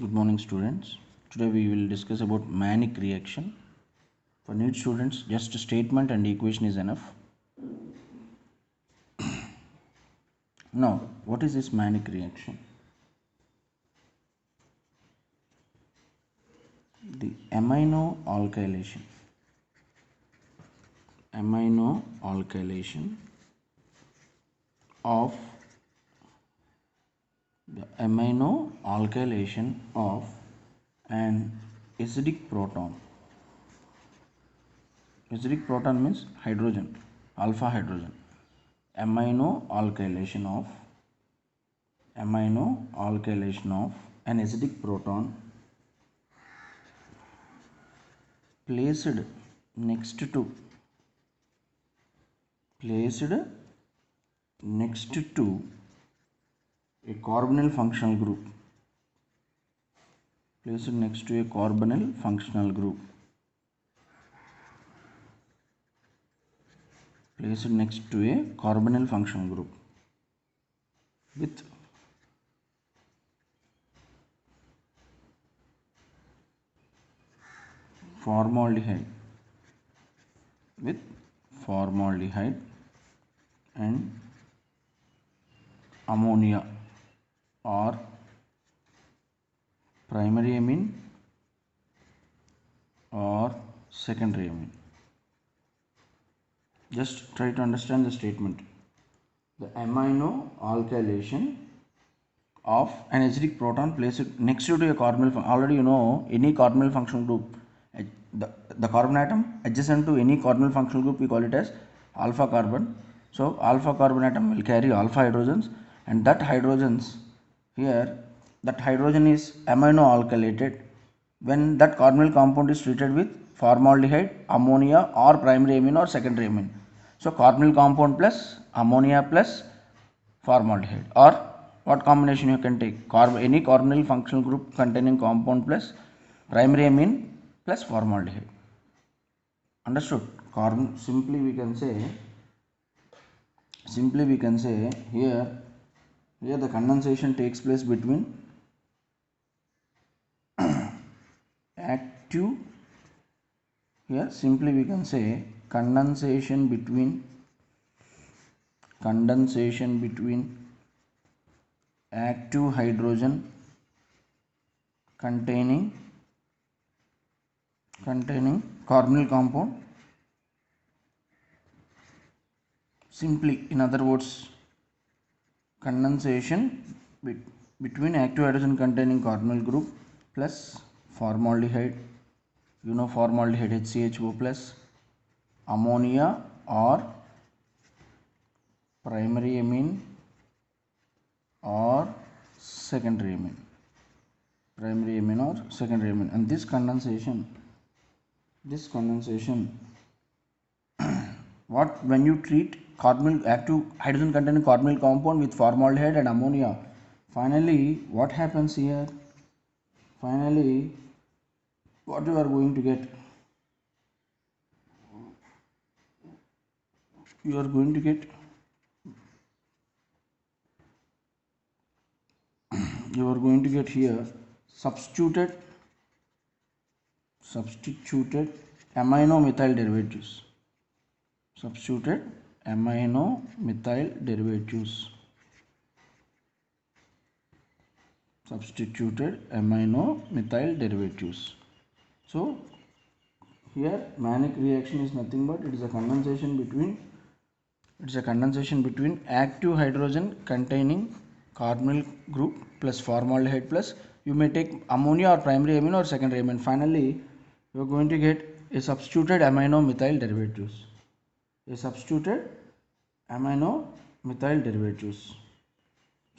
Good morning, students. Today we will discuss about Mannich reaction. For new students, just a statement and equation is enough. Now, what is this Mannich reaction? The amino alkylation of an acidic proton. Acidic proton means hydrogen, alpha hydrogen. Amino alkylation of an acidic proton placed next to a carbonyl functional group. Placed next to a carbonyl functional group. Placed next to a carbonyl functional group with formaldehyde and ammonia or primary amine or secondary amine. Just try to understand the statement. The amino alkylation of an acidic proton placed next to a carbonyl function. Already you know any carbonyl functional group, the carbon atom adjacent to any carbonyl functional group, we call it as alpha carbon. So alpha carbon atom will carry alpha hydrogens, and that hydrogen is amino alkylated when that carbonyl compound is treated with formaldehyde, ammonia or primary amine or secondary amine. So carbonyl compound plus ammonia plus formaldehyde, or what combination you can take, any carbonyl functional group containing compound plus primary amine plus formaldehyde. Understood? Simply we can say here the condensation takes place between active, here simply we can say condensation between active hydrogen containing carbonyl compound. Simply, in other words, condensation between active hydrogen containing carbonyl group plus formaldehyde, you know formaldehyde HCHO plus ammonia or primary amine or secondary amine, and this condensation what, when you treat active hydrogen containing carbonyl compound with formaldehyde and ammonia, finally what happens here? Finally, what you are going to get? You are going to get here substituted amino methyl derivatives. So here Mannich reaction is nothing but it is a condensation between active hydrogen containing carbonyl group plus formaldehyde plus, you may take ammonia or primary amine or secondary amine. Finally you are going to get a substituted amino methyl derivatives.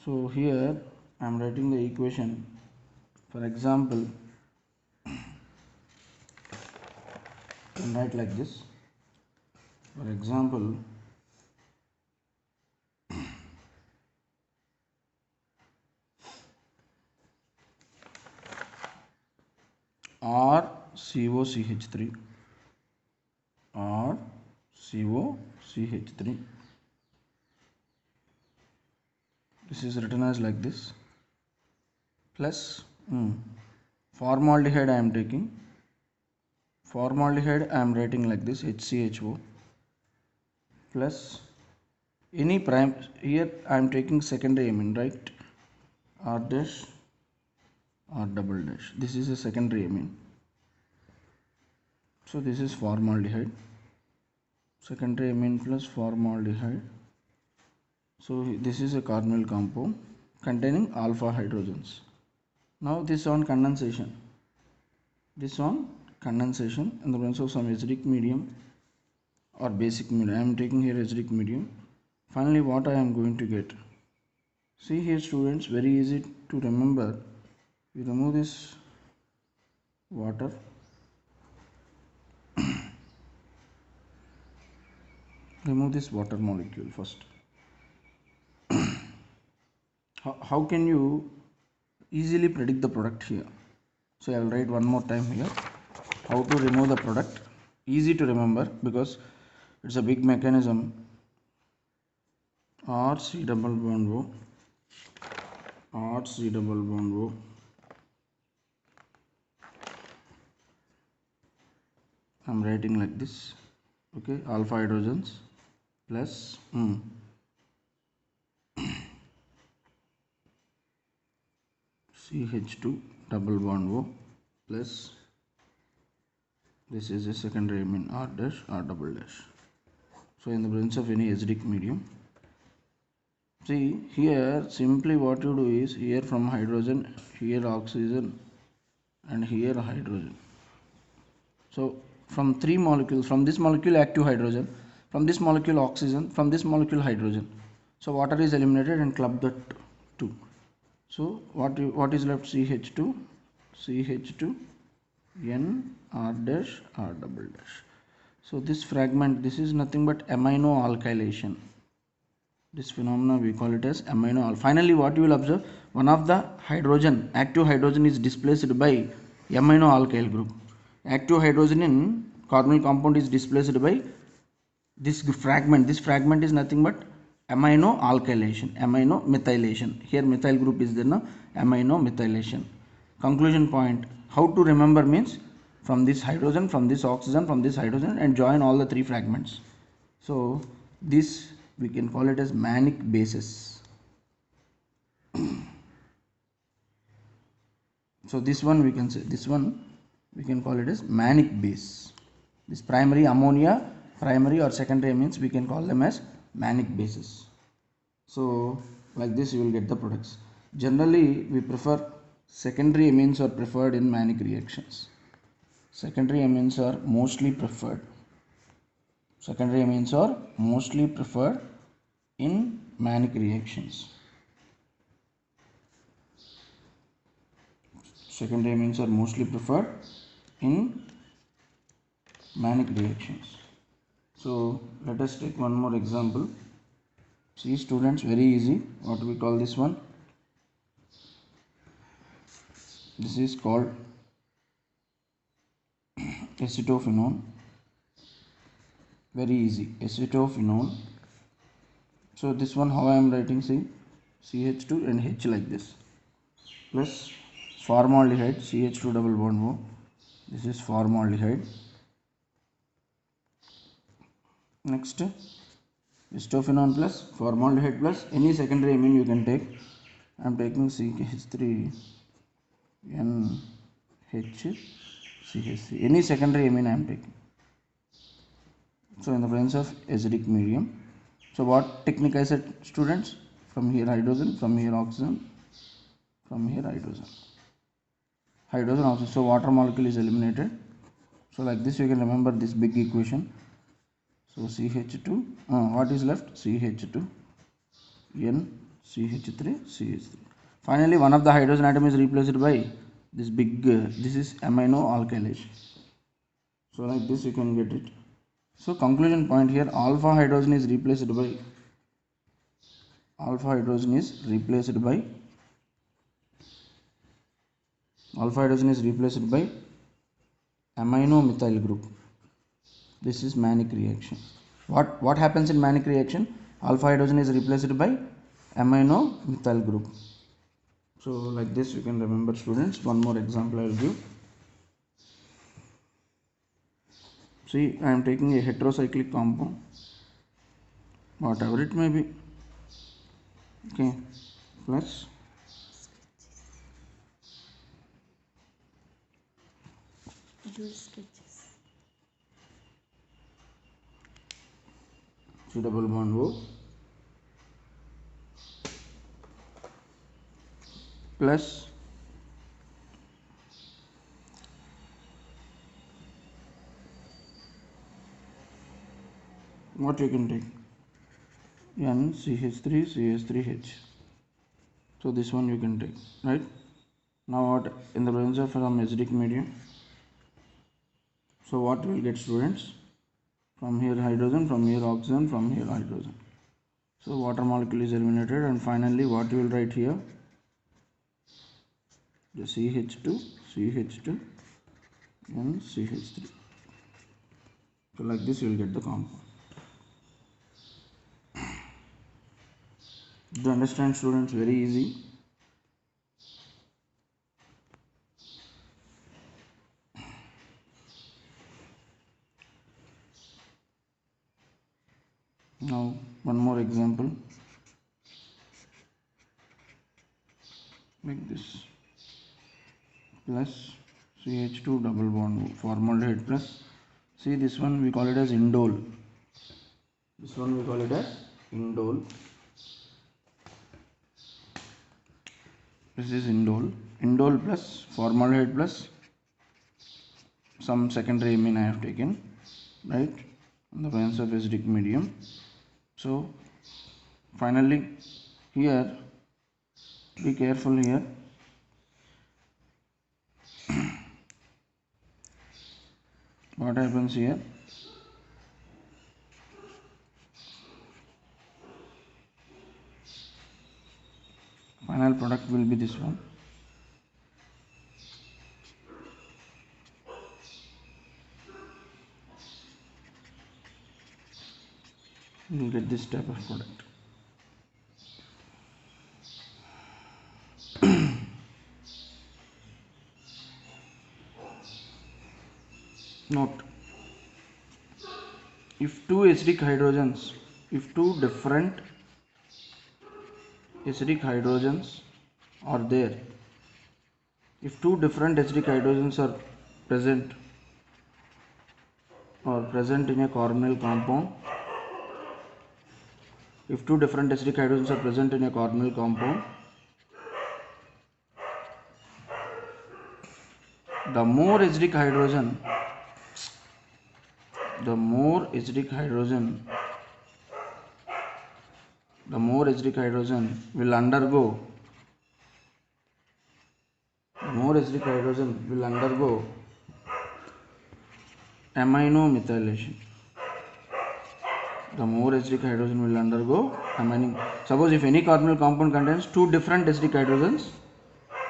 So here I am writing the equation. For example, you can write like this. For example, RCOCH3 this is written as like this, plus Formaldehyde I am taking. Formaldehyde I am writing like this, HCHO plus any prime. Here I am taking secondary amine, right? R dash R double dash. This is a secondary amine. So this is formaldehyde. Secondary amine plus formaldehyde. So this is a carbonyl compound containing alpha hydrogens. Now this on condensation. This on condensation in the presence of some acidic medium or basic medium. I am taking here acidic medium. Finally, what I am going to get? See here, students, very easy to remember. You remove this water. Remove this water molecule first. How can you easily predict the product here? So I will write one more time here. How to remove the product? Easy to remember because it's a big mechanism. RC double bond O, RC double bond O, I'm writing like this. Okay, alpha hydrogens plus CH2 double bond O plus this is a secondary amine R dash R double dash. So in the presence of any acidic medium, see here simply what you do is here from hydrogen, here oxygen and here hydrogen. So from three molecules, from this molecule active hydrogen, from this molecule oxygen, from this molecule hydrogen. So water is eliminated and club that two. So what is left? CH2, CH2, N R dash R double dash. So this fragment, this is nothing but amino alkylation. This phenomena we call it as amino alkyl. Finally, what you will observe, one of the hydrogen, active hydrogen is displaced by amino alkyl group. Active hydrogen in carbonyl compound is displaced by this fragment. This fragment is nothing but amino alkylation, amino methylation. Here methyl group is there, no? Amino methylation. Conclusion point, how to remember means from this hydrogen, from this oxygen, from this hydrogen and join all the three fragments. So this we can call it as manic bases. So this one we can say, this one we can call it as manic base. This primary ammonia, primary or secondary amines, we can call them as manic bases. So like this you will get the products. Generally we prefer secondary amines are preferred in manic reactions. Secondary amines are mostly preferred. Secondary amines are mostly preferred in manic reactions. Secondary amines are mostly preferred in manic reactions. So let us take one more example. See students, very easy. What we call this one? This is called acetophenone. Very easy, acetophenone. So this one how I am writing, see, CH2 and H like this, plus formaldehyde, CH2 double bond O. This is formaldehyde. Next, acetophenone plus formaldehyde plus any secondary amine you can take. I am taking CH3 NHCH3. Any secondary amine I am taking. So in the presence of acidic medium. So what technique I said, students? From here hydrogen, from here oxygen, from here hydrogen. Hydrogen also. So water molecule is eliminated. So like this you can remember this big equation. So CH2, what is left? CH2, N, CH3, CH3. Finally one of the hydrogen atom is replaced by this big, this is amino alkylation. So like this you can get it. So conclusion point here, alpha hydrogen is replaced by amino methyl group. This is manic reaction. What happens in manic reaction? Alpha hydrogen is replaced by amino methyl group. So like this you can remember, students. One more example I will give. See, I am taking a heterocyclic compound, whatever it may be, okay, plus C double bond O plus what you can take NCH3 CH3H. So this one you can take, right? Now what in the presence of some acidic medium, so what we will get, students? From here hydrogen, from here oxygen, from here hydrogen. So water molecule is eliminated, and finally what you will write here? The CH2 CH2 and CH3. So like this you will get the compound. Do you understand, students? Very easy. Now one more example, like this, plus CH2 double bond formaldehyde plus, see this one we call it as indole. This one we call it as indole. This is indole. Indole plus formaldehyde plus some secondary amine I have taken, right, in the presence of acidic medium. So finally here, be careful here. What happens here? Final product will be this one. You will get this type of product. Note, if two different acidic hydrogens are there, if two different acidic hydrogens are present in a carbonyl compound, if two different acidic hydrogens are present in a carbonyl compound, the more acidic hydrogen will undergo aminomethylation. The more acidic hydrogen will undergo amino. Suppose if any carbonyl compound contains two different acidic hydrogens,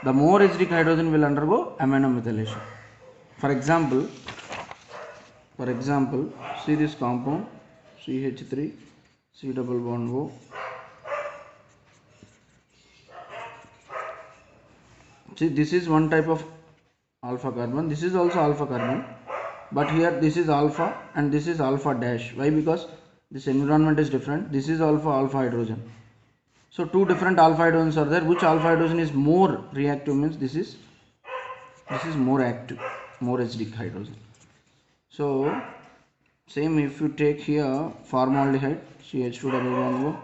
the more acidic hydrogen will undergo aminomethylation. For example, see this compound CH3 C double bond O. See, this is one type of alpha carbon. This is also alpha carbon, but here this is alpha and this is alpha dash. Why? Because this environment is different. This is alpha hydrogen. So two different alpha hydrogens are there. Which alpha hydrogen is more reactive? Means this is more active, more acidic hydrogen. So same if you take here formaldehyde CH2 double bond O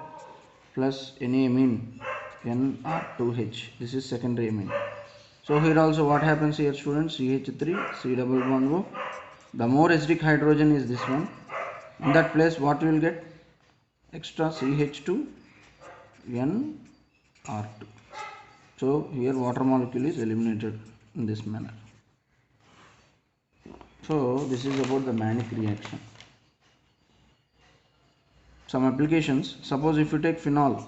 plus any amine NR2H. This is secondary amine. So here also what happens here, students? CH3 C double bond O. The more acidic hydrogen is this one. In that place what you will get? Extra CH2 NR2. So here water molecule is eliminated in this manner. So this is about the Mannich reaction. Some applications, suppose if you take phenol,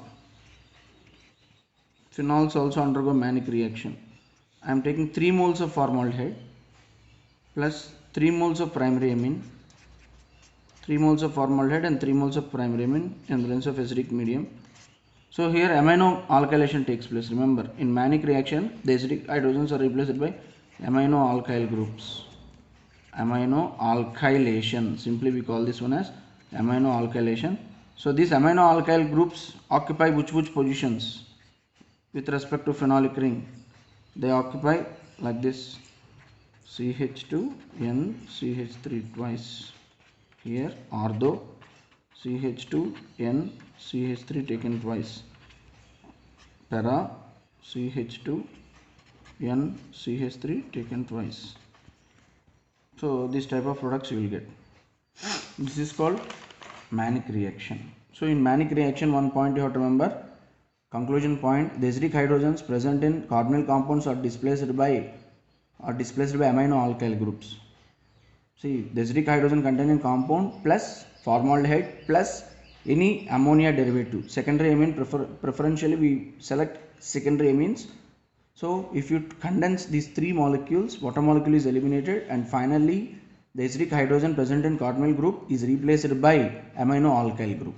phenols also undergo Mannich reaction. I am taking 3 moles of formaldehyde plus 3 moles of primary amine, 3 moles of formaldehyde and 3 moles of primary amine in the presence of acidic medium. So here amino alkylation takes place. Remember, in Mannich reaction, the acidic hydrogens are replaced by amino alkyl groups. Amino alkylation, simply we call this one as amino alkylation. So these amino alkyl groups occupy which positions with respect to phenolic ring? They occupy like this: CH2N CH3 twice here, ortho CH2N CH3 taken twice, para CH2N CH3 taken twice. So this type of products you will get. This is called Mannich reaction. So in Mannich reaction, one point you have to remember, conclusion point: the acidic hydrogens present in carbonyl compounds are displaced by amino alkyl groups. See, the acidic hydrogen containing compound plus formaldehyde plus any ammonia derivative, secondary amine, preferentially we select secondary amines. So if you condense these three molecules, water molecule is eliminated, and finally the acidic hydrogen present in carbonyl group is replaced by amino alkyl group.